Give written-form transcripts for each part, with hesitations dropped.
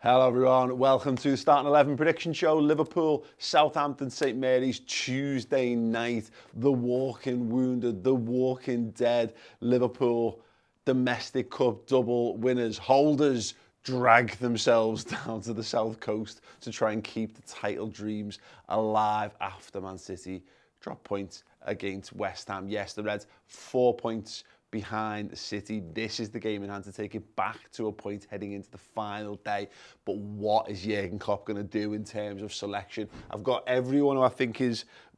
Hello everyone, welcome to the Starting 11 prediction show. Liverpool, Southampton, St Mary's, Tuesday night. The walking wounded, the walking dead. Liverpool domestic cup double winners, holders, drag themselves down to the south coast to try and keep the title dreams alive after Man City drop points against West Ham. Yes, the Reds 4 points behind City. This is the game in hand to take it back to a point heading into the final day. But what is Jurgen Klopp going to do in terms of selection? I've got everyone who I think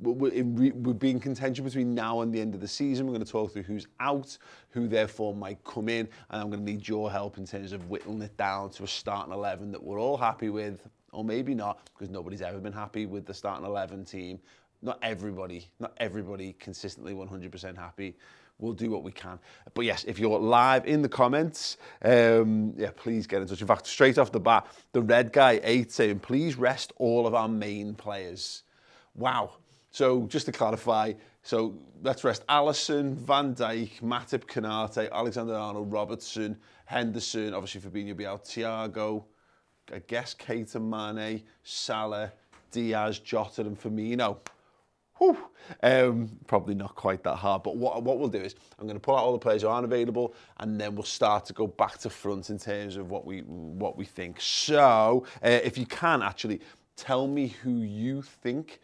would be in contention between now and the end of the season. We're going to talk through who's out, who therefore might come in, and I'm going to need your help in terms of whittling it down to a starting 11 that we're all happy with, or maybe not, because nobody's ever been happy with the starting 11 team. Not everybody consistently 100% happy. We'll do what we can. But yes, if you're live in the comments, please get in touch. In fact, straight off the bat, the red guy 8 saying, please rest all of our main players. Wow. So just to clarify, so let's rest Alisson, Van Dijk, Matip, Konate, Alexander-Arnold, Robertson, Henderson, obviously Fabinho, Biel, Thiago, I guess Keita, Mane, Salah, Diaz, Jota and Firmino. Probably not quite that hard, but what we'll do is I'm going to pull out all the players who aren't available, and then we'll start to go back to front in terms of what we think. So if you can actually tell me who you think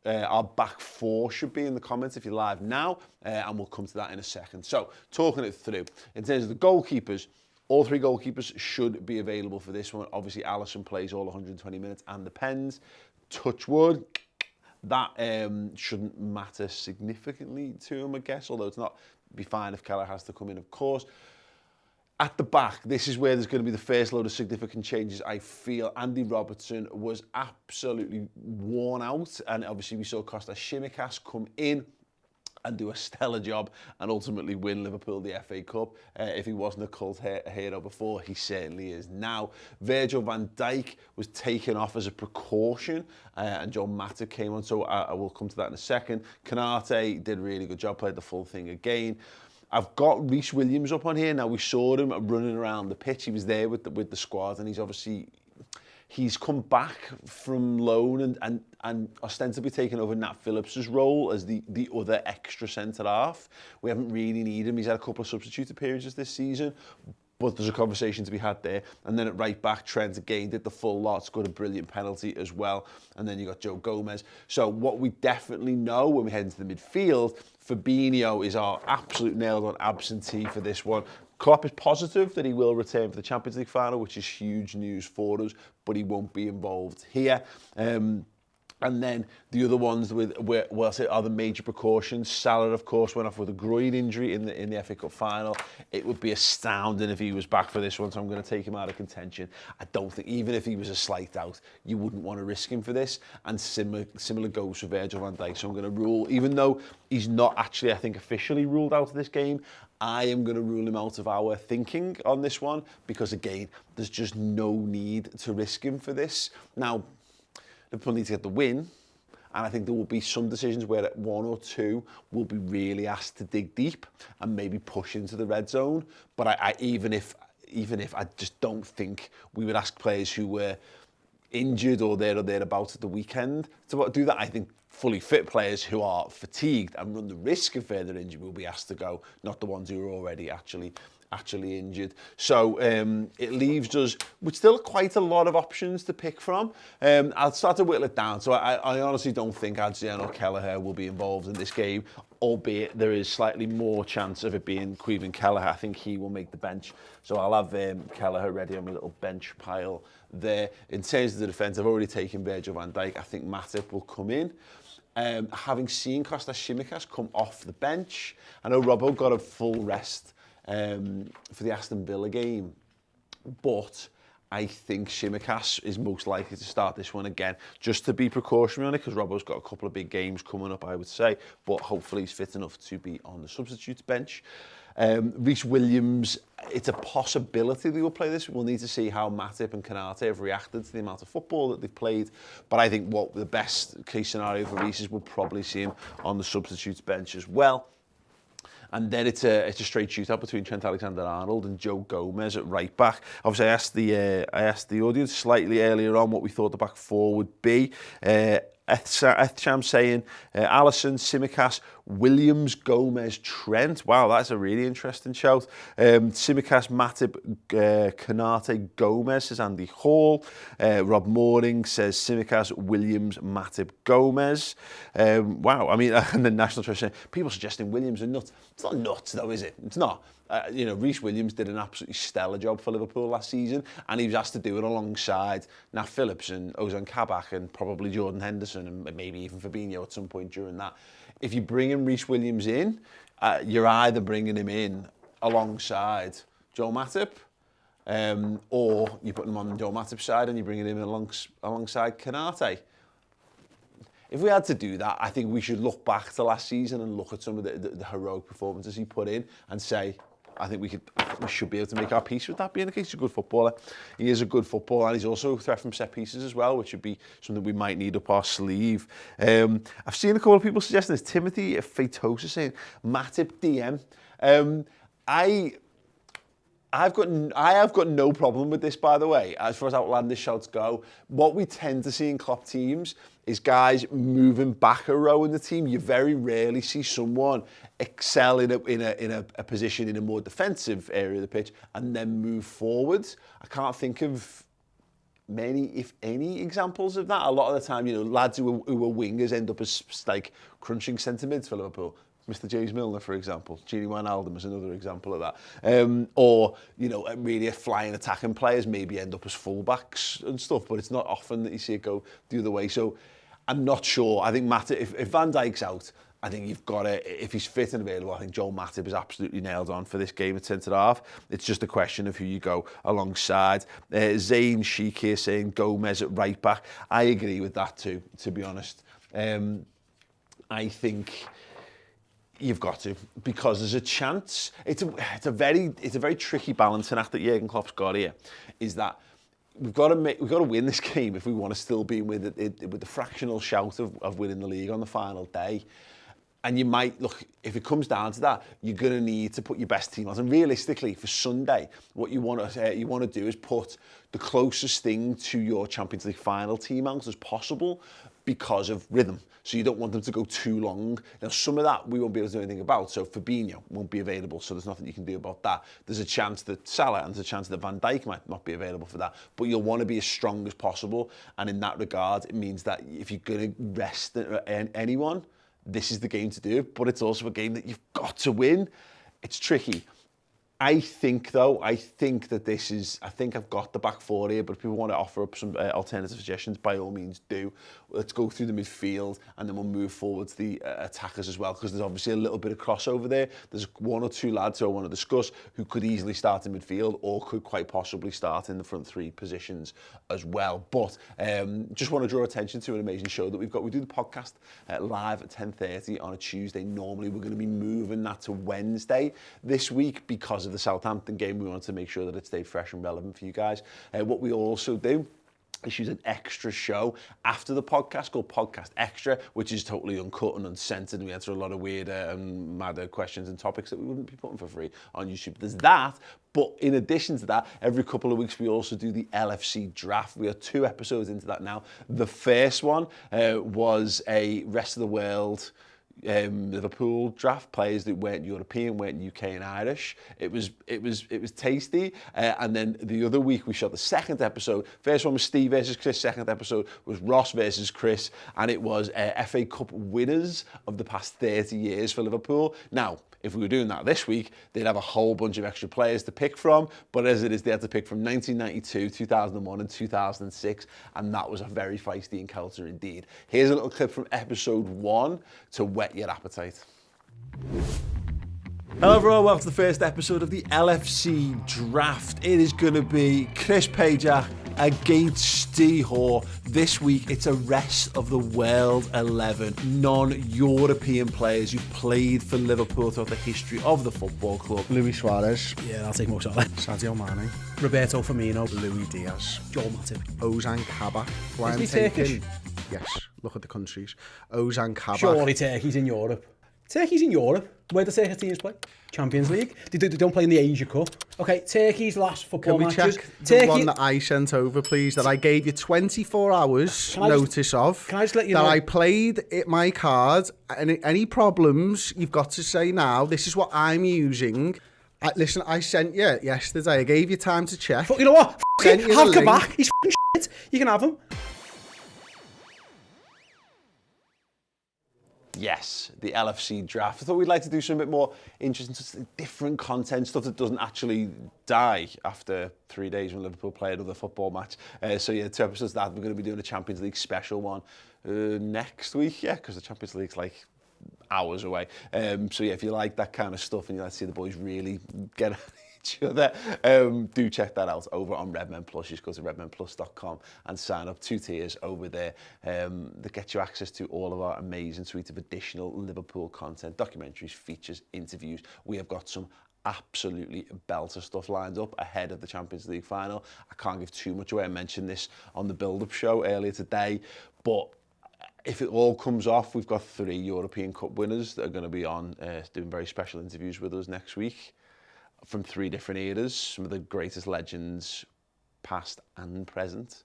our back four should be in the comments if you're live now, and we'll come to that in a second. So talking it through in terms of the goalkeepers. All 3 goalkeepers should be available for this one. Obviously, Alisson plays all 120 minutes and depends. Touch wood. That shouldn't matter significantly to him, I guess, although it's not be fine if Keller has to come in, of course. At the back, this is where there's going to be the first load of significant changes, I feel. Andy Robertson was absolutely worn out, and obviously we saw Kostas Tsimikas come in and do a stellar job and ultimately win Liverpool the FA Cup. If he wasn't a cult hero before, he certainly is now. Virgil van Dijk was taken off as a precaution and John Matip came on, so I will come to that in a second. Konate did a really good job, played the full thing again. I've got Reese Williams up on here. Now, we saw him running around the pitch. He was there with the squad, and he's come back from loan and ostensibly taken over Nat Phillips's role as the other extra centre-half. We haven't really needed him. He's had a couple of substitute appearances this season, but there's a conversation to be had there. And then at right back, Trent again did the full lot, scored a brilliant penalty as well. And then you got Joe Gomez. So what we definitely know when we head into the midfield, Fabinho is our absolute nailed-on absentee for this one. Klopp is positive that he will return for the Champions League final, which is huge news for us, but he won't be involved here. And then the other ones are the major precautions. Salah, of course, went off with a groin injury in the FA Cup final. It would be astounding if he was back for this one, so I'm going to take him out of contention. I don't think, even if he was a slight doubt, you wouldn't want to risk him for this. And similar goes for Virgil van Dijk. So I'm going to rule, even though he's not actually, I think, officially ruled out of this game, I am going to rule him out of our thinking on this one because, again, there's just no need to risk him for this. Now, Liverpool need to get the win, and I think there will be some decisions where 1 or 2 will be really asked to dig deep and maybe push into the red zone. But even if I just don't think we would ask players who were injured or thereabouts at the weekend to do that. I think fully fit players who are fatigued and run the risk of further injury will be asked to go, not the ones who are already actually injured. So it leaves us with still quite a lot of options to pick from. I'll start to whittle it down. So I honestly don't think Adrian or Kelleher will be involved in this game, albeit there is slightly more chance of it being Caoimhin Kelleher. I think he will make the bench. So I'll have Kelleher ready on my little bench pile there. In terms of the defence, I've already taken Virgil van Dijk. I think Matip will come in. Having seen Kostas Tsimikas come off the bench, I know Robbo got a full rest for the Aston Villa game, but I think Tsimikas is most likely to start this one again, just to be precautionary on it, because Robbo's got a couple of big games coming up, I would say, but hopefully he's fit enough to be on the substitutes bench. Reese Williams, it's a possibility they will play this. We'll need to see how Matip and Konate have reacted to the amount of football that they've played. But I think what the best case scenario for Reese is we'll probably see him on the substitutes bench as well. and then it's a straight shootout between Trent Alexander-Arnold and Joe Gomez at right back. Obviously, I asked the audience slightly earlier on what we thought the back four would be. Ethsham saying Alisson, Tsimikas, Williams, Gomez, Trent. Wow, that's a really interesting shout. Tsimikas, Matip, Konate, Gomez, says Andy Hall. Rob Mooring says Tsimikas, Williams, Matip, Gomez. Wow, I mean, and the National Trust saying, people suggesting Williams are nuts. It's not nuts though, is it? It's not. Reese Williams did an absolutely stellar job for Liverpool last season, and he was asked to do it alongside Nat Phillips and Ozan Kabak and probably Jordan Henderson and maybe even Fabinho at some point during that. If you bring in Reese Williams in, you're either bringing him in alongside Joe Matip, or you're putting him on Joe Matip's side and you're bringing him in alongside Konate. If we had to do that, I think we should look back to last season and look at some of the heroic performances he put in and say, I think we should be able to make our peace with that being the case. He's a good footballer. He is a good footballer, and he's also a threat from set pieces as well, which would be something we might need up our sleeve. I've seen a couple of people suggesting this. Timothy Fatosa saying Matip DM. I have got no problem with this, by the way, as far as outlandish shouts go. What we tend to see in Klopp teams is guys moving back a row in the team. You very rarely see someone excel in a position in a more defensive area of the pitch and then move forwards. I can't think of many, if any, examples of that. A lot of the time, lads who are wingers end up as like crunching centre mids for Liverpool. Mr. James Milner, for example. Gini Wijnaldum is another example of that. Or, really flying attacking players maybe end up as fullbacks and stuff, but it's not often that you see it go the other way. So I'm not sure. I think Matip, if Van Dijk's out, I think you've got to, if he's fit and available, I think Joel Matip is absolutely nailed on for this game at centre-half. It's just a question of who you go alongside. Zayn Sheikh here saying Gomez at right-back. I agree with that too, to be honest. I think you've got to, because there's a chance. It's a very tricky balancing act that Jurgen Klopp's got here. Is that we've got to win this game if we want to still be with the fractional shout of winning the league on the final day. And you might look, if it comes down to that, you're going to need to put your best team out. And realistically, for Sunday, what you want to do is put the closest thing to your Champions League final team out as possible, because of rhythm. So you don't want them to go too long. Now, some of that we won't be able to do anything about. So Fabinho won't be available, so there's nothing you can do about that. There's a chance that Salah and there's a chance that Van Dijk might not be available for that. But you'll want to be as strong as possible. And in that regard, it means that if you're going to rest anyone, this is the game to do. But it's also a game that you've got to win. It's tricky. I think that this is, I think I've got the back four here, but if people want to offer up some alternative suggestions, by all means do. Let's go through the midfield and then we'll move forward to the attackers as well, because there's obviously a little bit of crossover there. There's one or two lads who I want to discuss who could easily start in midfield or could quite possibly start in the front three positions as well. But just want to draw attention to an amazing show that we've got. We do the podcast live at 10:30 on a Tuesday. Normally we're going to be moving that to Wednesday this week because of the Southampton game. We wanted to make sure that it stayed fresh and relevant for you guys. What we also do is use an extra show after the podcast called Podcast Extra, which is totally uncut and uncensored, and we answer a lot of weird and mad questions and topics that we wouldn't be putting for free on YouTube. There's that, but in addition to that, every couple of weeks we also do the LFC Draft. We are 2 episodes into that now. The first one was a rest of the world Liverpool draft, players that weren't European, weren't UK and Irish. It was tasty. And then the other week we shot the second episode. First one was Steve versus Chris. Second episode was Ross versus Chris, and it was FA Cup winners of the past 30 years for Liverpool. Now, if we were doing that this week, they'd have a whole bunch of extra players to pick from. But as it is, they had to pick from 1992, 2001 and 2006. And that was a very feisty encounter indeed. Here's a little clip from episode 1 to whet your appetite. Hello everyone, welcome to the first episode of the LFC Draft. It is going to be Chris Pajak against Steve Hoare. This week it's a rest of the world 11 non-European players who played for Liverpool throughout the history of the football club. Luis Suarez. Yeah, I'll take Mo Salah. Sadio Mane. Roberto Firmino. Luis Diaz. Joel Matip. Ozan Kabak. Is he Turkish? Yes, look at the countries. Ozan Kabak. Surely Turkey's in Europe. Turkey's in Europe. Where do Turkish teams play? Champions League. They don't play in the Asia Cup. Okay, Turkey's last football Can we matches. check the one that I sent over, please, that I gave you 24 hours notice of? Can I just let you that know? I played my card, and any problems, you've got to say now, this is what I'm using. Listen, I sent you yesterday. I gave you time to check. You know what? Sent you the Have link. back. He's f***ing shit. You can have him. Yes, the LFC Draft. I thought we'd like to do some bit more interesting, different content, stuff that doesn't actually die after 3 days when Liverpool play another football match. So yeah, 2 episodes of that. We're going to be doing a Champions League special one next week, yeah, because the Champions League's like hours away. So yeah, if you like that kind of stuff and you like to see the boys really get at each other, do check that out over on Redmen Plus. You just go to redmenplus.com and sign up. 2 tiers over there that get you access to all of our amazing suite of additional Liverpool content, documentaries, features, interviews. We have got some absolutely belter stuff lined up ahead of the Champions League final. I can't give too much away. I mentioned this on the build-up show earlier today, but if it all comes off, we've got 3 European Cup winners that are going to be on doing very special interviews with us next week from 3 different eras, some of the greatest legends, past and present.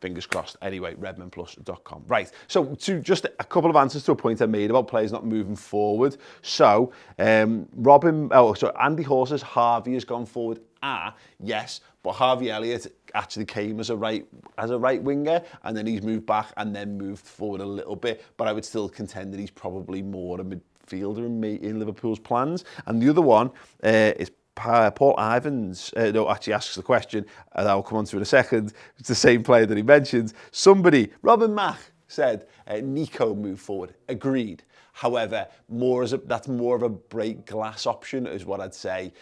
Fingers crossed. Anyway, redmenplus.com. Right, so to just a couple of answers to a point I made about players not moving forward. So, Andy Horse's Harvey has gone forward. Yes, but Harvey Elliott actually came as a right winger, and then he's moved back and then moved forward a little bit. But I would still contend that he's probably more a midfielder in Liverpool's plans. And the other one is Paul Ivans. Actually asks the question, and I'll come on to it in a second. It's the same player that he mentioned. Robin Mack said, Nico moved forward. Agreed. However, that's more of a break glass option, is what I'd say,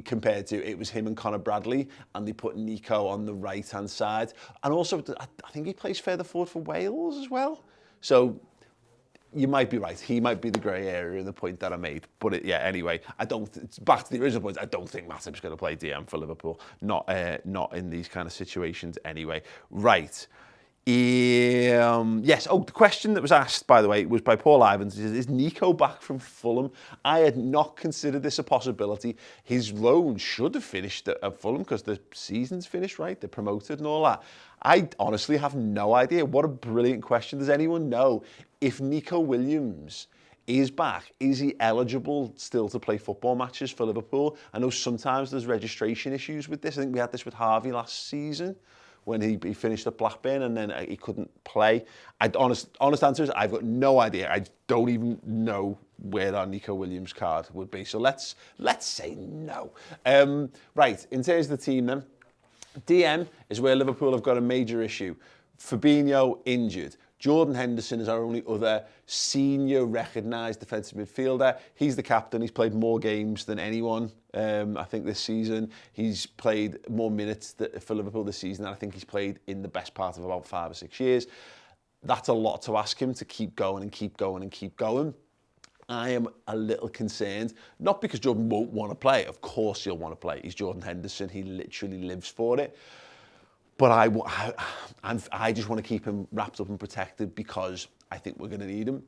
compared to it was him and Conor Bradley, and they put Nico on the right-hand side. And also, I think he plays further forward for Wales as well. So you might be right. He might be the grey area in the point that I made. But anyway, back to the original point, I don't think Matip's going to play DM for Liverpool. Not in these kind of situations anyway. Right. Yes. The question that was asked, by the way, was by Paul Ivans. Is Nico back from Fulham? I had not considered this a possibility. His loan should have finished at Fulham because the season's finished, right? They're promoted and all that. I honestly have no idea. What a brilliant question. Does anyone know if Nico Williams is back? Is he eligible still to play football matches for Liverpool? I know sometimes there's registration issues with this. I think we had this with Harvey last season, when he finished at Blackburn and then he couldn't play. Honest answer is I've got no idea. I don't even know where our Nico Williams card would be. So let's say no. Right, in terms of the team then, DM is where Liverpool have got a major issue. Fabinho injured. Jordan Henderson is our only other senior recognised defensive midfielder. He's the captain. He's played more games than anyone, I think, this season. He's played more minutes for Liverpool this season than I think he's played in the best part of about 5 or 6 years. That's a lot to ask him to keep going and keep going and keep going. I am a little concerned, not because Jordan won't want to play. Of course he'll want to play. He's Jordan Henderson. He literally lives for it. But I just want to keep him wrapped up and protected because I think we're going to need him.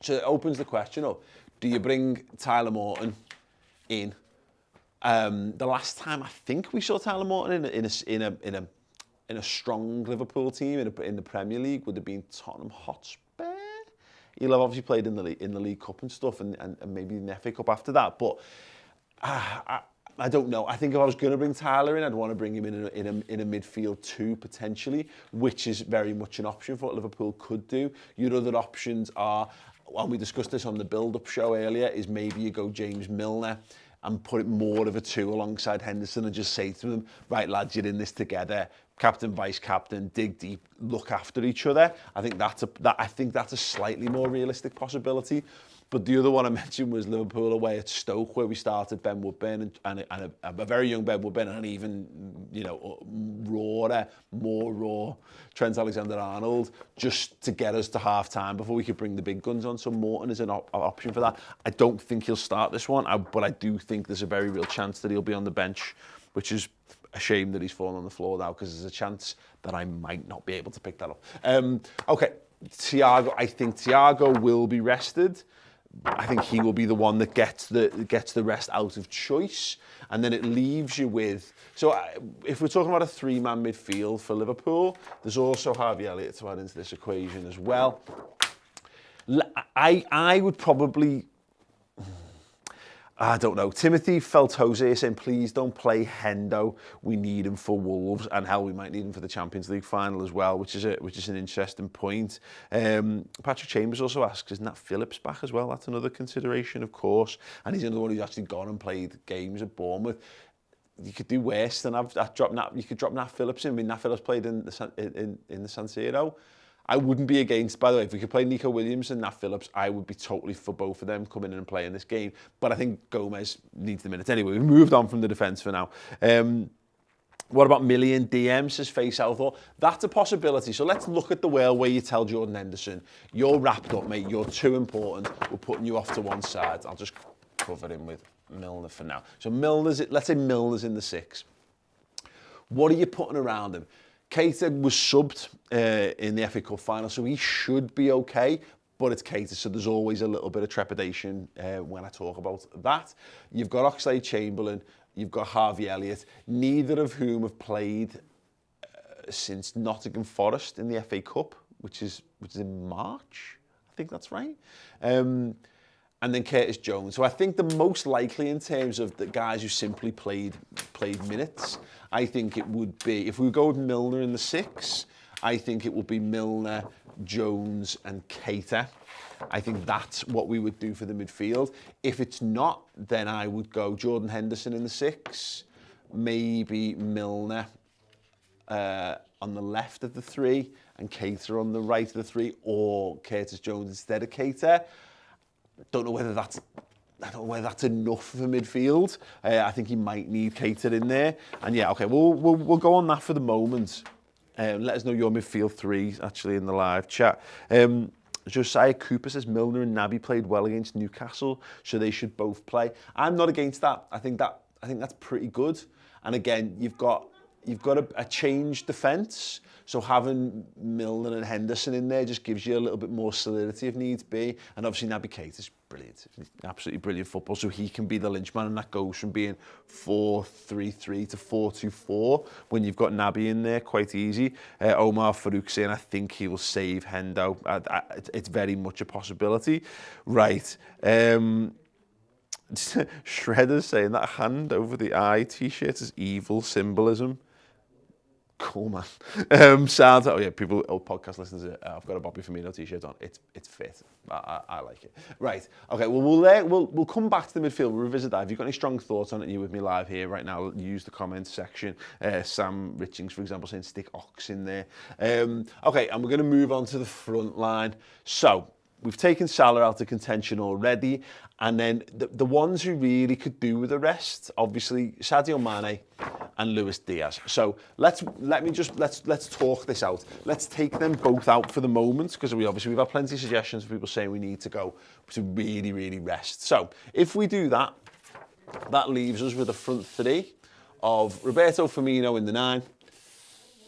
So it opens the question up. Do you bring Tyler Morton in? The last time I think we saw Tyler Morton in a strong Liverpool team in the Premier League would have been Tottenham Hotspur. He'll have obviously played in the League Cup and stuff, and maybe in the FA Cup after that. But I don't know. I think if I was going to bring Tyler in, I'd want to bring him in a midfield too, potentially, which is very much an option for what Liverpool could do. Your other options are, and we discussed this on the build-up show earlier, is maybe you go James Milner and put it more of a 2 alongside Henderson and just say to them, right, lads, you're in this together. Captain, vice-captain, dig deep, look after each other. I think that's a slightly more realistic possibility. But the other one I mentioned was Liverpool away at Stoke, where we started Ben Woodburn and a very young Ben Woodburn, and even, more raw Trent Alexander-Arnold, just to get us to half-time before we could bring the big guns on. So Morton is an option for that. I don't think he'll start this one, but I do think there's a very real chance that he'll be on the bench, which is a shame that he's fallen on the floor now, because there's a chance that I might not be able to pick that up. Okay, Thiago. I think Thiago will be rested. I think he will be the one that gets the rest out of choice, and then it leaves you with. So if we're talking about a three-man midfield for Liverpool, there's also Harvey Elliott to add into this equation as well. I would probably. I don't know. Timothy Feltose is saying, please don't play Hendo. We need him for Wolves, and hell, we might need him for the Champions League final as well, which is an interesting point. Patrick Chambers also asks, isn't that Phillips back as well? That's another consideration, of course. And he's another one who's actually gone and played games at Bournemouth. You could do worse than you could drop Nat Phillips in. I mean, Nat Phillips played in the San Siro. I wouldn't be against, by the way, if we could play Nico Williams and Nat Phillips, I would be totally for both of them coming in and playing this game. But I think Gomez needs the minutes. Anyway, we've moved on from the defence for now. What about Million DM, says Faye Southall? That's a possibility. So let's look at the world where you tell Jordan Henderson, you're wrapped up, mate, you're too important, we're putting you off to one side. I'll just cover him with Milner for now. So let's say Milner's in the 6. What are you putting around him? Keita was subbed in the FA Cup final, so he should be okay, but it's Keita, so there's always a little bit of trepidation when I talk about that. You've got Oxlade-Chamberlain, you've got Harvey Elliott, neither of whom have played since Nottingham Forest in the FA Cup, which is in March, I think that's right. And then Curtis Jones. So I think the most likely in terms of the guys who simply played minutes, I think it would be, if we go with Milner in the 6, I think it would be Milner, Jones and Keita. I think that's what we would do for the midfield. If it's not, then I would go Jordan Henderson in the 6, maybe Milner on the left of the 3 and Keita on the right of the 3, or Curtis Jones instead of Keita. Don't know whether that's enough for midfield. I think he might need Keita in there. And yeah, okay, we'll go on that for the moment. Let us know your midfield 3 actually in the live chat. Josiah Cooper says Milner and Naby played well against Newcastle, so they should both play. I'm not against that. I think that's pretty good. And again, you've got a changed defence. So having Milner and Henderson in there just gives you a little bit more solidity if needs be. And obviously Naby Keita's brilliant. He's absolutely brilliant football. So he can be the linchman, and that goes from being 4-3-3 to 4-2-4 when you've got Naby in there, quite easy. Omar Farouk saying, I think he will save Hendo. It's very much a possibility. Right. Shredder's saying that hand over the eye t-shirt is evil symbolism. Cool, man. Sounds. Oh yeah, people. Podcast listeners. I've got a Bobby Firmino t-shirt on. It's fit. I like it. Right. Okay. Well, we'll come back to the midfield. We'll revisit that. If you've got any strong thoughts on it, you're with me live here right now. Use the comments section. Sam Richings, for example, saying stick Ox in there. Okay, and we're going to move on to the front line. So we've taken Salah out of contention already, and then the ones who really could do with the rest, obviously Sadio Mane and Luis Diaz. So let's talk this out. Let's take them both out for the moment, because we've had plenty of suggestions of people saying we need to go to really, really rest. So if we do that, that leaves us with a front 3 of Roberto Firmino in the 9,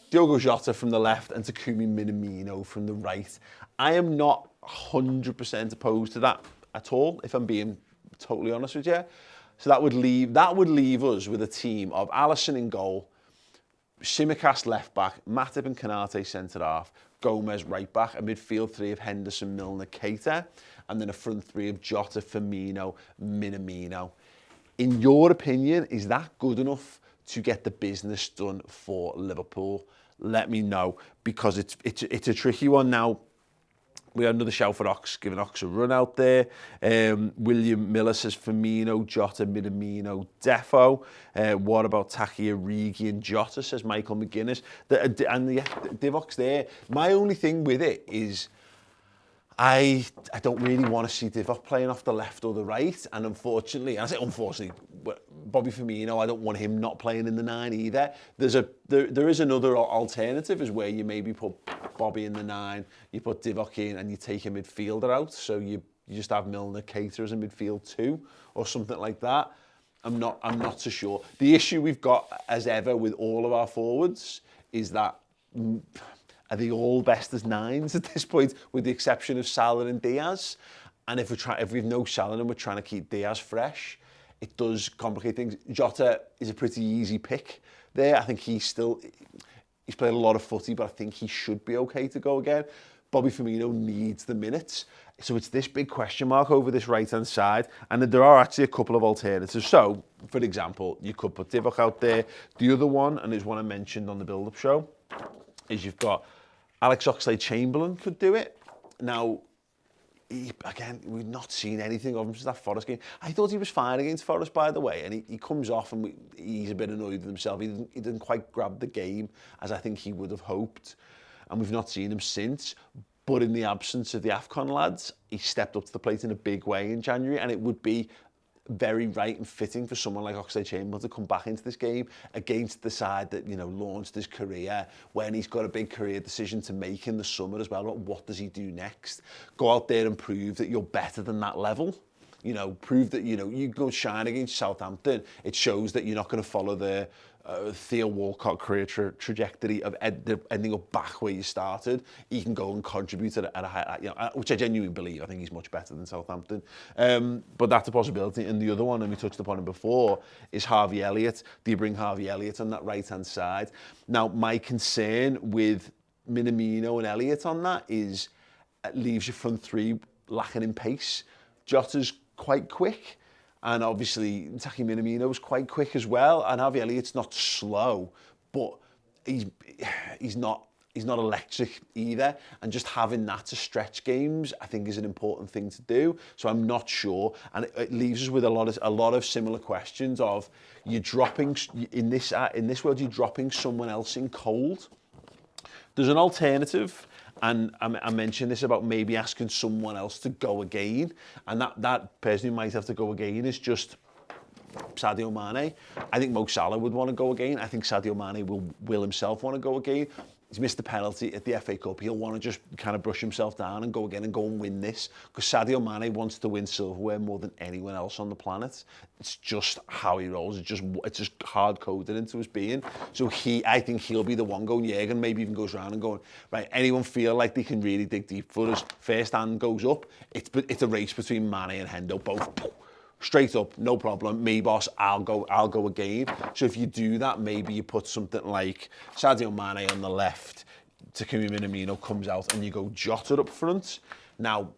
Diogo Jota from the left, and Takumi Minamino from the right. I am not 100% opposed to that at all, if I'm being totally honest with you. So that would leave us with a team of Alisson in goal, Tsimikas left back, Matip and Konate centre half, Gomez right back, a midfield 3 of Henderson, Milner, Keita, and then a front 3 of Jota, Firmino, Minamino. In your opinion, is that good enough to get the business done for Liverpool? Let me know, because it's a tricky one now. We had another shout for Ox, giving Ox a run out there. William Miller says Firmino, Jota, Minamino, Defo. What about Taki Origi and Jota, says Michael McGuinness. And the Divock's there. My only thing with it is I don't really want to see Divock playing off the left or the right. And unfortunately, and I say unfortunately, Bobby Firmino, I don't want him not playing in the 9 either. There is another alternative, is where you maybe put Bobby in the 9, you put Divock in, and you take a midfielder out. So you just have Milner, Keita as a midfield 2 or something like that. I'm not so sure. The issue we've got, as ever, with all of our forwards is that are they all best as 9s at this point, with the exception of Salah and Diaz? And if we've no Salah and we're trying to keep Diaz fresh, it does complicate things. Jota is a pretty easy pick there. I think he's played a lot of footy, but I think he should be okay to go again. Bobby Firmino needs the minutes. So it's this big question mark over this right-hand side. And there are actually a couple of alternatives. So, for example, you could put Divock out there. The other one, and it's one I mentioned on the build-up show, is you've got Alex Oxlade-Chamberlain could do it. Now, again, we've not seen anything of him since that Forest game. I thought he was fine against Forest, by the way, and he comes off and he's a bit annoyed with himself. He didn't quite grab the game as I think he would have hoped, and we've not seen him since. But in the absence of the AFCON lads, he stepped up to the plate in a big way in January, and it would be very right and fitting for someone like Oxlade-Chamberlain to come back into this game against the side that, you know, launched his career, when he's got a big career decision to make in the summer as well. What does he do next? Go out there and prove that you're better than that level. You know, prove that, you know, you go shine against Southampton. It shows that you're not going to follow the Theo Walcott career trajectory of ending up back where you started. He can go and contribute at a high, you know, which I genuinely believe. I think he's much better than Southampton. But that's a possibility. And the other one, and we touched upon him before, is Harvey Elliott. Do you bring Harvey Elliott on that right-hand side? Now, my concern with Minamino and Elliott on that is it leaves your front three lacking in pace. Jota's quite quick. And obviously, Taki Minamino's quite quick as well. And Harvey Elliott's not slow, but he's not electric either. And just having that to stretch games, I think, is an important thing to do. So I'm not sure, and it leaves us with a lot of similar questions. Of you're dropping in this world, you're dropping someone else in cold. There's an alternative. And I mentioned this about maybe asking someone else to go again. And that person who might have to go again is just Sadio Mane. I think Mo Salah would want to go again. I think Sadio Mane will himself want to go again. He's missed the penalty at the FA Cup. He'll want to just kind of brush himself down and go again and go and win this. Because Sadio Mane wants to win silverware more than anyone else on the planet. It's just how he rolls. It's just hard-coded into his being. So I think he'll be the one going, Jürgen maybe even goes around and going, right, anyone feel like they can really dig deep for us? First hand goes up. It's a race between Mane and Hendo, both straight up, no problem. Me, boss, I'll go again. So if you do that, maybe you put something like Sadio Mane on the left, Takumi Minamino comes out, and you go Jota up front. Now,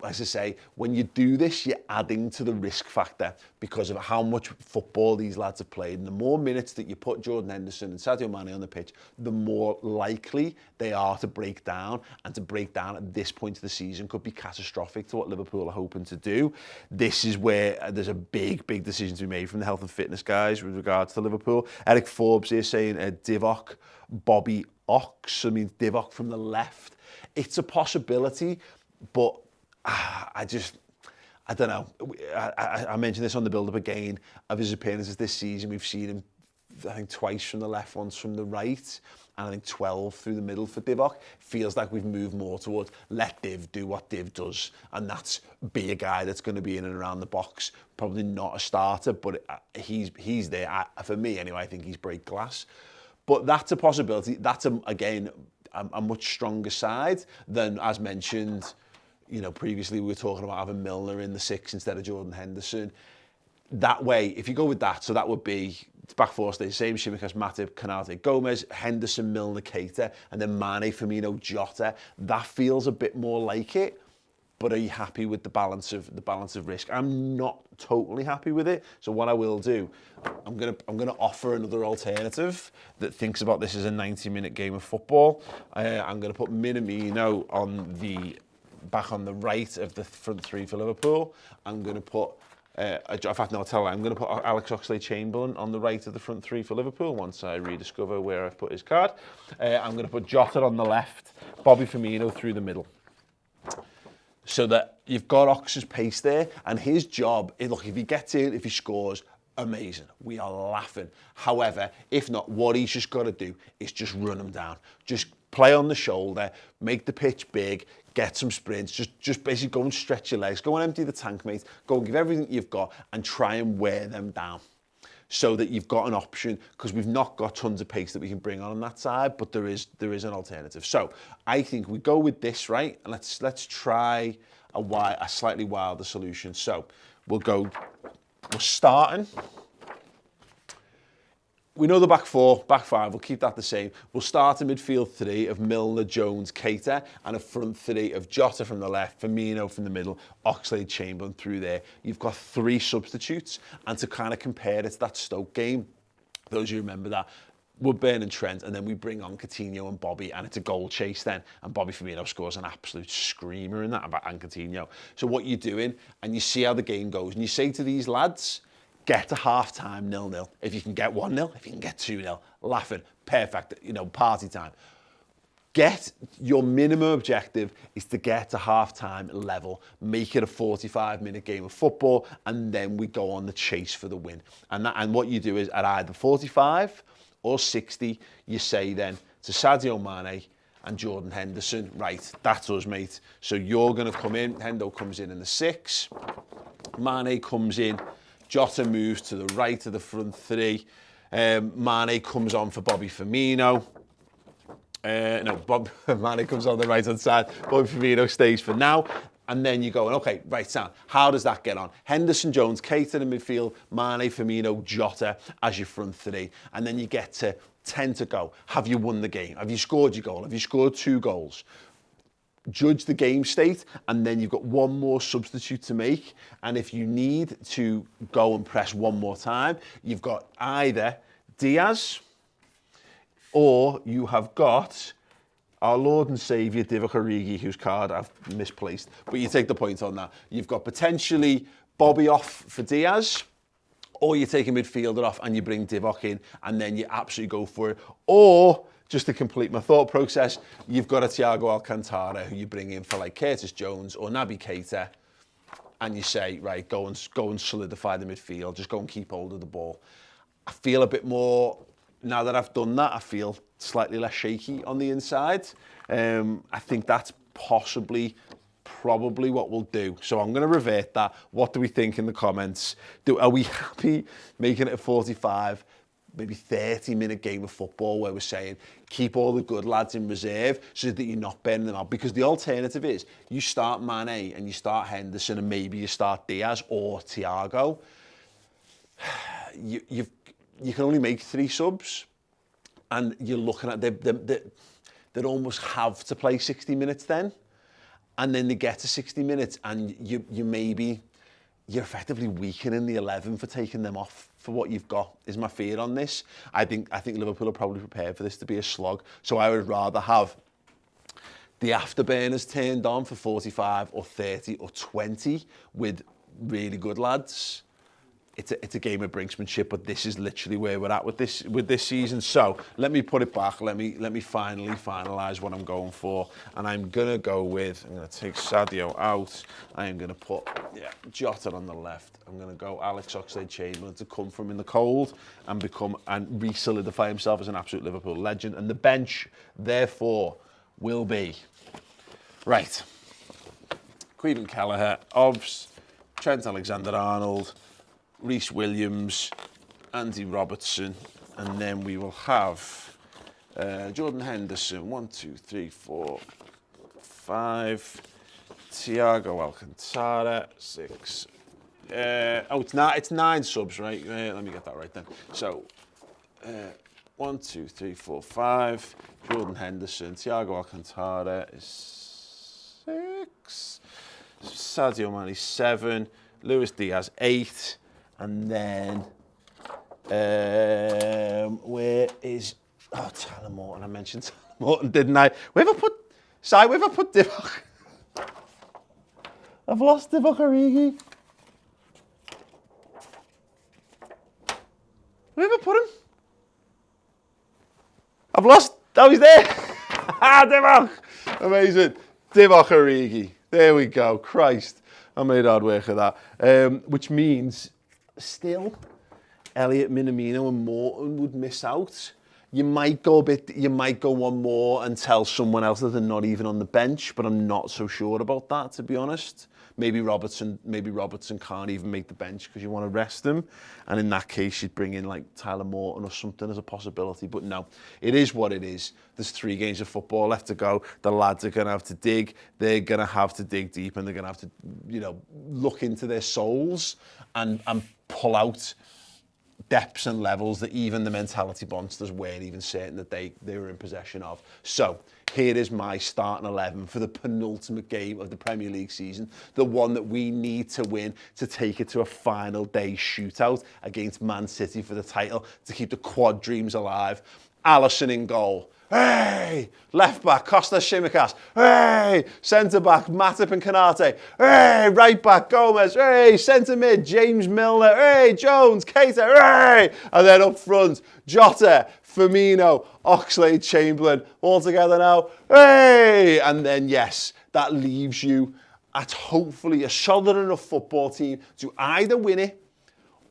as I say, when you do this, you're adding to the risk factor because of how much football these lads have played. And the more minutes that you put Jordan Henderson and Sadio Mane on the pitch, the more likely they are to break down. And to break down at this point of the season could be catastrophic to what Liverpool are hoping to do. This is where there's a big decision to be made from the health and fitness guys with regards to Liverpool. Eric Forbes here saying Divock, Bobby Ox. I mean, Divock from the left. It's a possibility, but I don't know. I mentioned this on the build-up again of his appearances this season. We've seen him, I think, twice from the left, once from the right, and I think 12 through the middle for Divock. Feels like we've moved more towards let Div do what Div does, and that's be a guy that's going to be in and around the box. Probably not a starter, but he's there. For me, anyway, I think he's break glass. But that's a possibility. That's, again, a much stronger side than, as mentioned, you know, previously we were talking about having Milner in the 6 instead of Jordan Henderson. That way, if you go with that, so that would be back four stays, same Tsimikas, Matip, Konate, Gomez, Henderson, Milner, Keita, and then Mane, Firmino, Jota. That feels a bit more like it. But are you happy with the balance of risk? I'm not totally happy with it. So what I will do, I'm gonna offer another alternative that thinks about this as a 90-minute game of football. I'm gonna put Minamino back on the right of the front three for Liverpool. I'm going to put, in fact, no, I'll tell you, I'm going to put Alex Oxlade-Chamberlain on the right of the front three for Liverpool once I rediscover where I've put his card. I'm going to put Jota on the left, Bobby Firmino through the middle. So that you've got Ox's pace there, and his job, look, if he gets in, if he scores, amazing. We are laughing. However, if not, what he's just got to do is just run him down. Just play on the shoulder, make the pitch big, get some sprints, just basically go and stretch your legs, go and empty the tank, mate, go and give everything you've got and try and wear them down so that you've got an option, because we've not got tons of pace that we can bring on that side, but there is an alternative. So I think we go with this, right? And let's try, a slightly wilder solution. So we're starting. We know the back four, back five, we'll keep that the same. We'll start a midfield three of Milner, Jones, Keita, and a front three of Jota from the left, Firmino from the middle, Oxlade-Chamberlain through there. You've got 3 substitutes, and to kind of compare it to that Stoke game, those who remember that, Woodburn and Trent, and then we bring on Coutinho and Bobby, and it's a goal chase then, and Bobby Firmino scores an absolute screamer in that, and Coutinho. So what you're doing, and you see how the game goes, and you say to these lads, get to half-time 0-0. If you can get 1-0, if you can get 2-0, laughing, perfect, party time. Your minimum objective is to get to half-time level, make it a 45-minute game of football, and then we go on the chase for the win. And what you do is at either 45 or 60, you say then to Sadio Mane and Jordan Henderson, right, that's us, mate. So you're going to come in, Hendo comes in the 6, Mane comes in, Jota moves to the right of the front three. Mane comes on for Bobby Firmino. Mane comes on the right-hand side. Bobby Firmino stays for now. And then you're going, okay, right, Sam, how does that get on? Henderson, Jones, Keita in the midfield, Mane, Firmino, Jota as your front three. And then you get to 10 to go. Have you won the game? Have you scored your goal? Have you scored 2 goals? Judge the game state, and then you've got one more substitute to make. And if you need to go and press one more time, you've got either Diaz or you have got our Lord and Saviour, Divock Origi, whose card I've misplaced. But you take the point on that. You've got potentially Bobby off for Diaz, or you take a midfielder off and you bring Divock in, and then you absolutely go for it. Or, just to complete my thought process, you've got a Thiago Alcantara who you bring in for like Curtis Jones or Naby Keita, and you say, right, go and solidify the midfield, just go and keep hold of the ball. I feel a bit more, now that I've done that, I feel slightly less shaky on the inside. I think that's probably what we'll do. So I'm going to revert that. What do we think in the comments? Are we happy making it a 45, maybe 30-minute game of football where we're saying keep all the good lads in reserve so that you're not burning them out? Because the alternative is you start Mane and you start Henderson and maybe you start Diaz or Thiago. You can only make 3 subs, and you're looking at they'd almost have to play 60 minutes then, and then they get to 60 minutes and you're effectively weakening the 11 for taking them off for what you've got, is my fear on this. I think Liverpool are probably prepared for this to be a slog, so I would rather have the afterburners turned on for 45 or 30 or 20 with really good lads. It's a game of brinksmanship, but this is literally where we're at with this season. So let me put it back. Let me finally finalise what I'm going for, and I'm gonna take Sadio out. I am gonna put Jota on the left. I'm gonna go Alex Oxlade-Chamberlain to come from in the cold and re-solidify himself as an absolute Liverpool legend. And the bench, therefore, will be right. Queven Kelleher, Obs, Trent Alexander-Arnold, Reese Williams, Andy Robertson, and then we will have Jordan Henderson, 1, 2, 3, 4, 5, Thiago Alcantara, 6. It's 9 subs, right? Let me get that right then. So 1, 2, 3, 4, 5. Jordan Henderson, Thiago Alcantara is 6. Sadio Mane 7. Luis Diaz 8. And then, where is, Tyler Morton? I mentioned Tyler Morton, didn't I? Where have I put Divock? I've lost Divock Origi. Where have I put him? I've lost, he's there. Divock, amazing. Divock Origi, there we go, Christ. I made hard work of that, which means, still, Elliott, Minamino and Morton would miss out. You might go one more and tell someone else that they're not even on the bench, but I'm not so sure about that, to be honest. maybe Robertson can't even make the bench because you want to rest him, and in that case you'd bring in like Tyler Morton or something as a possibility. But no, it is what it is. There's 3 games of football left to go. The lads are going to have to dig. They're going to have to dig deep, and they're going to have to, you know, look into their souls and pull out depths and levels that even the mentality monsters weren't even certain that they were in possession of. So here is my starting 11 for the penultimate game of the Premier League season, the one that we need to win to take it to a final day shootout against Man City for the title, to keep the quad dreams alive. Alisson in goal. Hey! Left back, Kostas Tsimikas. Hey! Centre back, Matip and Konate. Hey! Right back, Gomez. Hey! Centre mid, James Milner. Hey! Jones, Keita. Hey! And then up front, Jota, Firmino, Oxlade-Chamberlain. All together now. Hey! And then, yes, that leaves you at hopefully a solid enough football team to either win it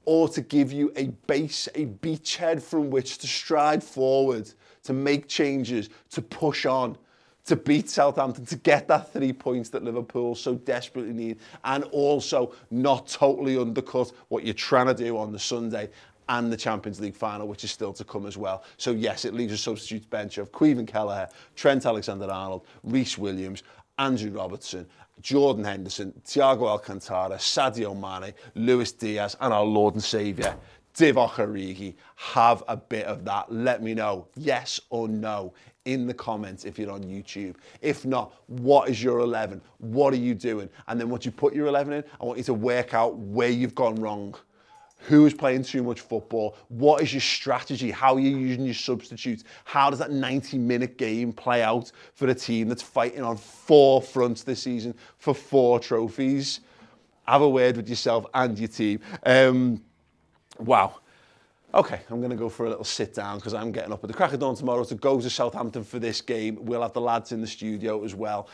or to give you a base, a beachhead from which to stride forward, to make changes, to push on, to beat Southampton, to get that 3 points that Liverpool so desperately need, and also not totally undercut what you're trying to do on the Sunday and the Champions League final, which is still to come as well. So yes, it leaves a substitutes bench of Caoimhin Kelleher, Trent Alexander-Arnold, Reese Williams, Andrew Robertson, Jordan Henderson, Thiago Alcantara, Sadio Mane, Luis Diaz, and our Lord and Saviour, Divock Origi. Have a bit of that. Let me know, yes or no, in the comments if you're on YouTube. If not, what is your 11? What are you doing? And then once you put your 11 in, I want you to work out where you've gone wrong. Who is playing too much football? What is your strategy? How are you using your substitutes? How does that 90-minute game play out for a team that's fighting on 4 fronts this season for 4 trophies? Have a word with yourself and your team. Wow. Okay, I'm going to go for a little sit down because I'm getting up at the crack of dawn tomorrow to go to Southampton for this game. We'll have the lads in the studio as well,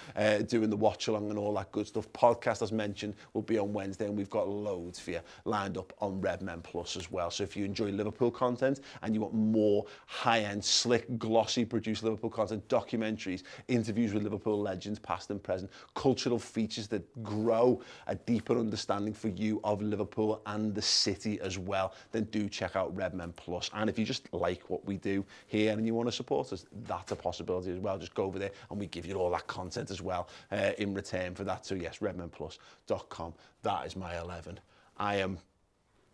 doing the watch along and all that good stuff. Podcast, as mentioned, will be on Wednesday, and we've got loads for you lined up on Redmen Plus as well. So if you enjoy Liverpool content and you want more high-end, slick, glossy produced Liverpool content, documentaries, interviews with Liverpool legends, past and present, cultural features that grow a deeper understanding for you of Liverpool and the city as well, then do check out Redmen Plus. And if you just like what we do here and you want to support us, that's a possibility as well. Just go over there and we give you all that content as well in return for that. So yes, redmenplus.com. That is my 11. I am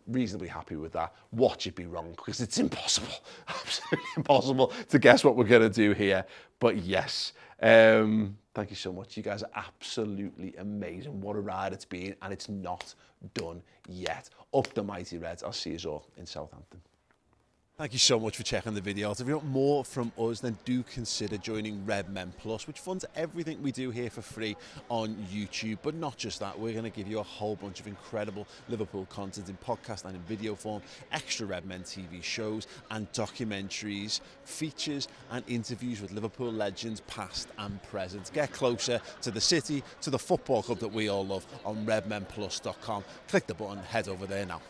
reasonably happy with that. Watch it be wrong, because it's impossible, absolutely impossible to guess what we're going to do here. But yes, thank you so much. You guys are absolutely amazing. What a ride it's been, and it's not done yet. Up the mighty Reds. I'll see you all in Southampton. Thank you so much for checking the video out. If you want more from us, then do consider joining Redmen Plus, which funds everything we do here for free on YouTube. But not just that, we're going to give you a whole bunch of incredible Liverpool content in podcast and in video form, extra Redmen TV shows and documentaries, features and interviews with Liverpool legends past and present. Get closer to the city, to the football club that we all love on redmenplus.com. Click the button, head over there now.